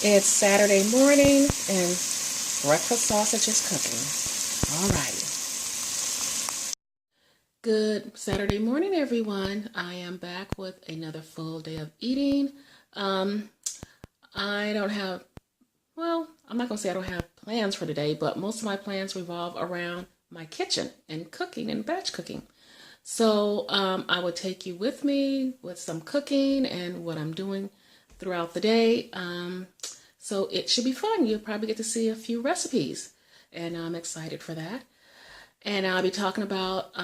It's Saturday morning and breakfast sausage is cooking. All right. Good Saturday morning, everyone. I am back with another full day of eating. I don't have, well, I'm not going to say I don't have plans for today, but most of my plans revolve around my kitchen and cooking and batch cooking. So I will take you with me with some cooking and what I'm doing throughout the day. So it should be fun. You'll probably get to see a few recipes, and I'm excited for that. And I'll be talking about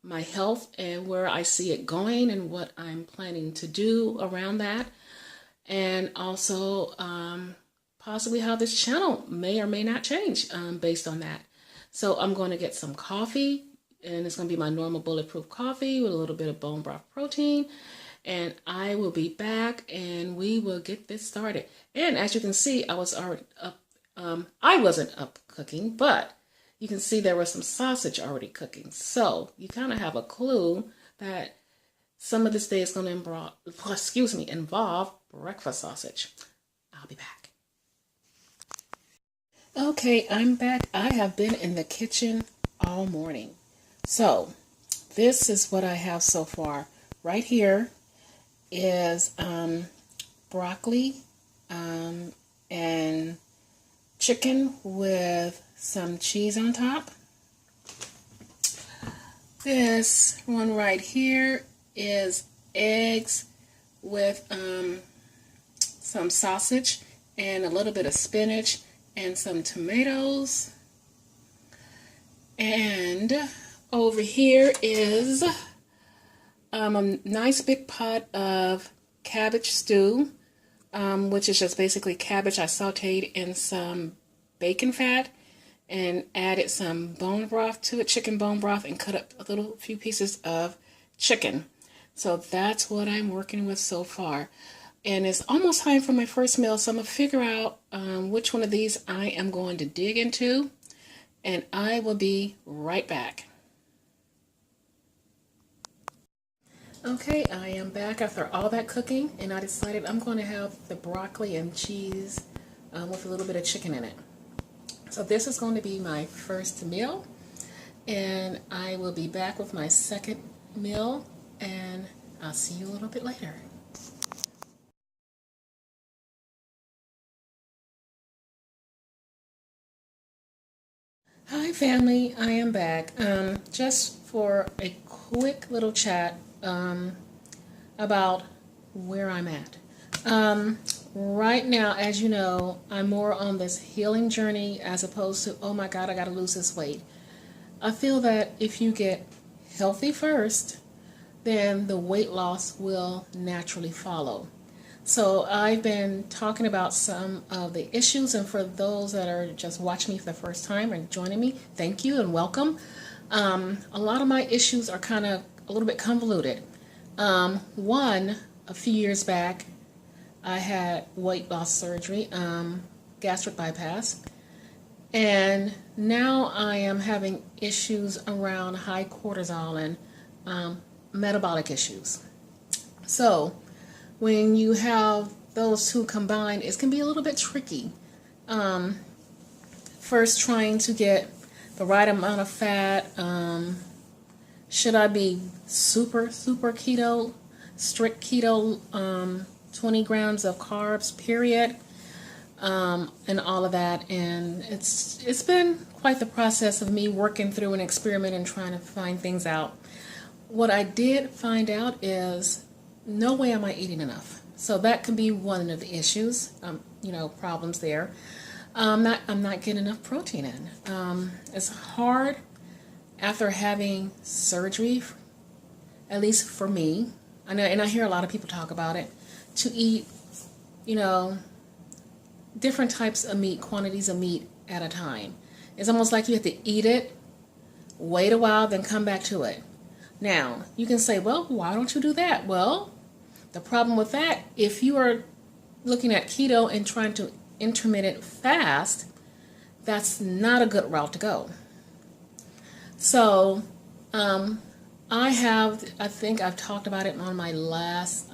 my health and where I see it going and what I'm planning to do around that. And also possibly how this channel may or may not change based on that. So I'm going to get some coffee, and it's going to be my normal bulletproof coffee with a little bit of bone broth protein. And I will be back and we will get this started. And as you can see, I was already up. I wasn't up cooking, but you can see there was some sausage already cooking. So you kind of have a clue that some of this day is going to involve breakfast sausage. I'll be back. Okay, I'm back. I have been in the kitchen all morning. So this is what I have so far. Right here is broccoli and chicken with some cheese on top. This one right here is eggs with some sausage and a little bit of spinach and some tomatoes. And over here is a nice big pot of cabbage stew, which is just basically cabbage I sauteed in some bacon fat and added some bone broth to it, chicken bone broth, and cut up a few pieces of chicken. So that's what I'm working with so far. And it's almost time for my first meal, so I'm going to figure out which one of these I am going to dig into, and I will be right back. Okay, I am back after all that cooking, and I decided I'm going to have the broccoli and cheese with a little bit of chicken in it. So this is going to be my first meal, and I will be back with my second meal, and I'll see you a little bit later. Hi family, I am back. Just for a quick little chat about where I'm at. Right now, as you know, I'm more on this healing journey as opposed to, oh my God, I gotta lose this weight. I feel that if you get healthy first, then the weight loss will naturally follow. So I've been talking about some of the issues, and for those that are just watching me for the first time and joining me, thank you and welcome. A lot of my issues are kind of a little bit convoluted. One, a few years back, I had weight loss surgery, gastric bypass, and now I am having issues around high cortisol and metabolic issues. So when you have those two combined, it can be a little bit tricky. First, trying to get the right amount of fat. Should I be super keto, strict keto, 20 grams of carbs, period, and all of that. And it's been quite the process of me working through an experiment and trying to find things out. What I did find out is no way am I eating enough. So that can be one of the issues, problems there. I'm not getting enough protein in. It's hard after having surgery, at least for me. I know, and I hear a lot of people talk about it, to eat, different types of meat, quantities of meat at a time. It's almost like you have to eat it, wait a while, then come back to it. Now, you can say, well, why don't you do that? Well, the problem with that, if you are looking at keto and trying to intermittent fast, that's not a good route to go. So, I think I've talked about it on my last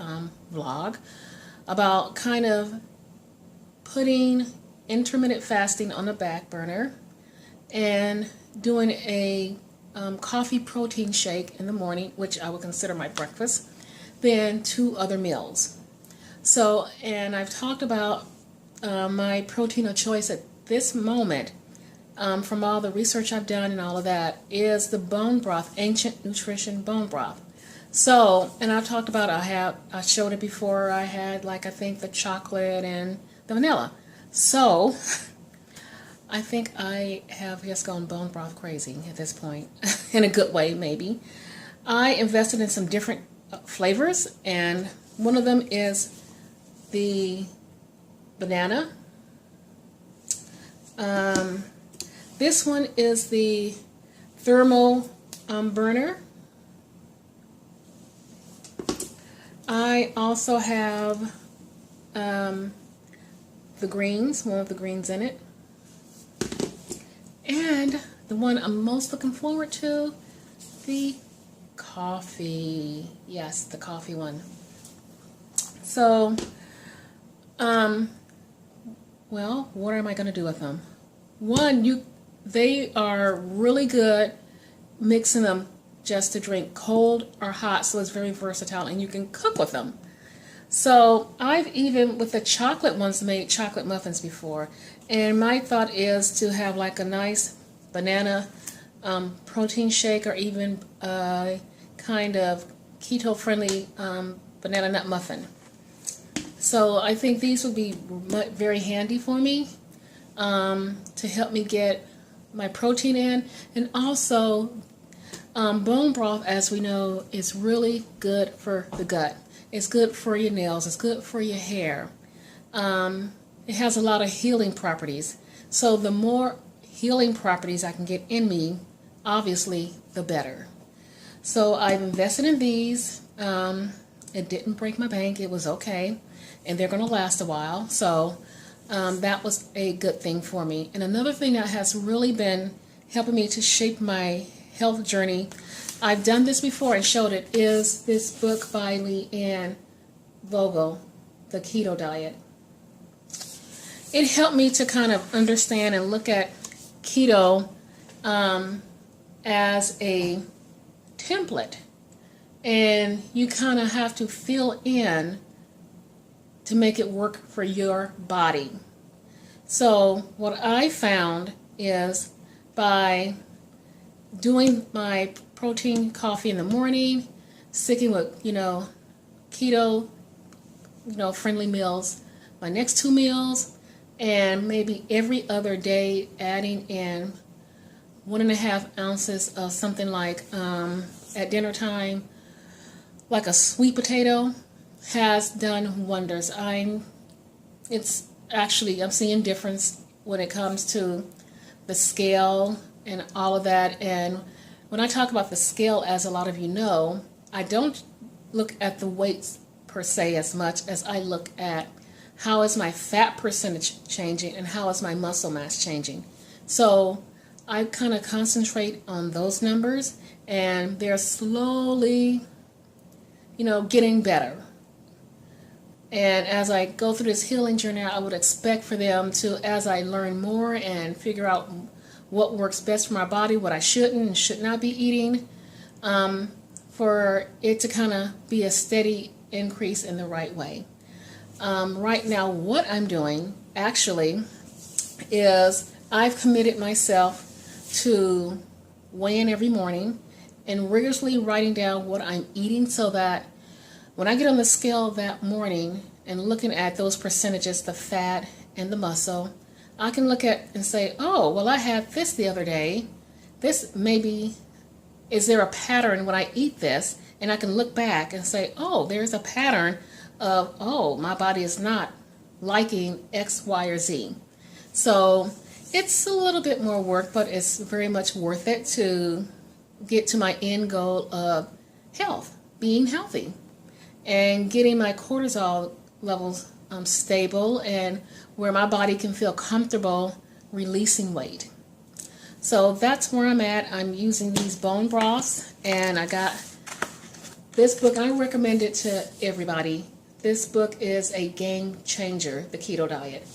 vlog, about kind of putting intermittent fasting on the back burner and doing a coffee protein shake in the morning, which I would consider my breakfast, then 2 other meals. So, and I've talked about my protein of choice at this moment, from all the research I've done and all of that, is the bone broth, ancient nutrition bone broth. So, and I've talked about, I showed it before, I had like, I think the chocolate and the vanilla. So, I think I have just gone bone broth crazy at this point, in a good way maybe. I invested in some different flavors, and one of them is the banana. This one is the thermal burner. I also have the greens, one of the greens in it. And the one I'm most looking forward to, the coffee. Yes, the coffee one. So, well, what am I going to do with them? One, they are really good mixing them just to drink cold or hot, so it's very versatile, and you can cook with them. So I've even, with the chocolate ones, made chocolate muffins before, and my thought is to have like a nice banana protein shake, or even a kind of keto-friendly banana nut muffin. So I think these would be very handy for me to help me get my protein in. And also, bone broth, as we know, is really good for the gut. It's good for your nails. It's good for your hair. It has a lot of healing properties. So the more healing properties I can get in me, obviously, the better. So I've invested in these. It didn't break my bank. It was okay. And they're going to last a while. So that was a good thing for me. And another thing that has really been helping me to shape my health journey, I've done this before and showed it, is this book by Leanne Vogel, The Keto Diet. It helped me to kind of understand and look at keto as a template. And you kind of have to fill in to make it work for your body. So what I found is by doing my protein coffee in the morning, sticking with, keto, friendly meals, my next 2 meals, and maybe every other day adding in 1.5 ounces of something like, at dinner time, like a sweet potato, has done wonders. I'm seeing difference when it comes to the scale and all of that. And when I talk about the scale, as a lot of you know, I don't look at the weights per se as much as I look at how is my fat percentage changing and how is my muscle mass changing. So I kind of concentrate on those numbers, and they're slowly, getting better. And as I go through this healing journey, I would expect for them to, as I learn more and figure out what works best for my body, what I shouldn't and should not be eating, for it to kind of be a steady increase in the right way. Right now, what I'm doing actually is I've committed myself to weigh in every morning and rigorously writing down what I'm eating, so that when I get on the scale that morning and looking at those percentages, the fat and the muscle, I can look at and say, oh, well, I had this the other day. This maybe, is there a pattern when I eat this? And I can look back and say, oh, there's a pattern of, oh, my body is not liking X, Y, or Z. So it's a little bit more work, but it's very much worth it to get to my end goal of health, being healthy, and getting my cortisol levels stable, and where my body can feel comfortable releasing weight. So that's where I'm at. I'm using these bone broths, and I got this book. I recommend it to everybody. This book is a game changer, The Keto Diet.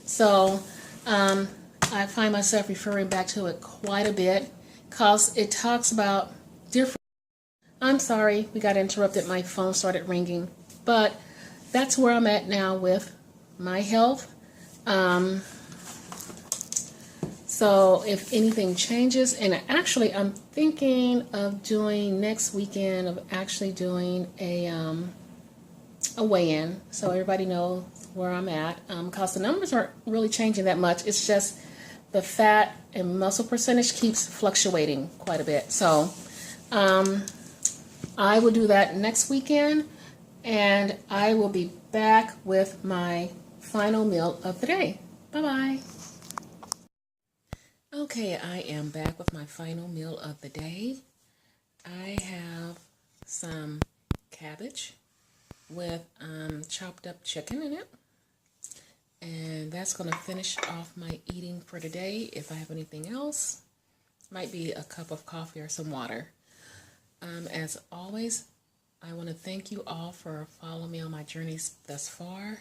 So I find myself referring back to it quite a bit because it talks about different. I'm sorry, we got interrupted. My phone started ringing. But that's where I'm at now with my health. Um, so if anything changes, and actually I'm thinking of doing next weekend of actually doing a weigh-in so everybody knows where I'm at, because the numbers aren't really changing that much. It's just the fat and muscle percentage keeps fluctuating quite a bit. So I will do that next weekend, and I will be back with my final meal of the day. Bye-bye. Okay, I am back with my final meal of the day. I have some cabbage with chopped up chicken in it. And that's going to finish off my eating for today. If I have anything else, might be a cup of coffee or some water. As always, I want to thank you all for following me on my journeys thus far.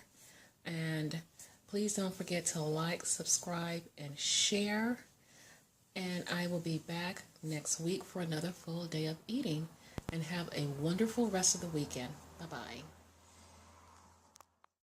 And please don't forget to like, subscribe, and share. And I will be back next week for another full day of eating. And have a wonderful rest of the weekend. Bye-bye.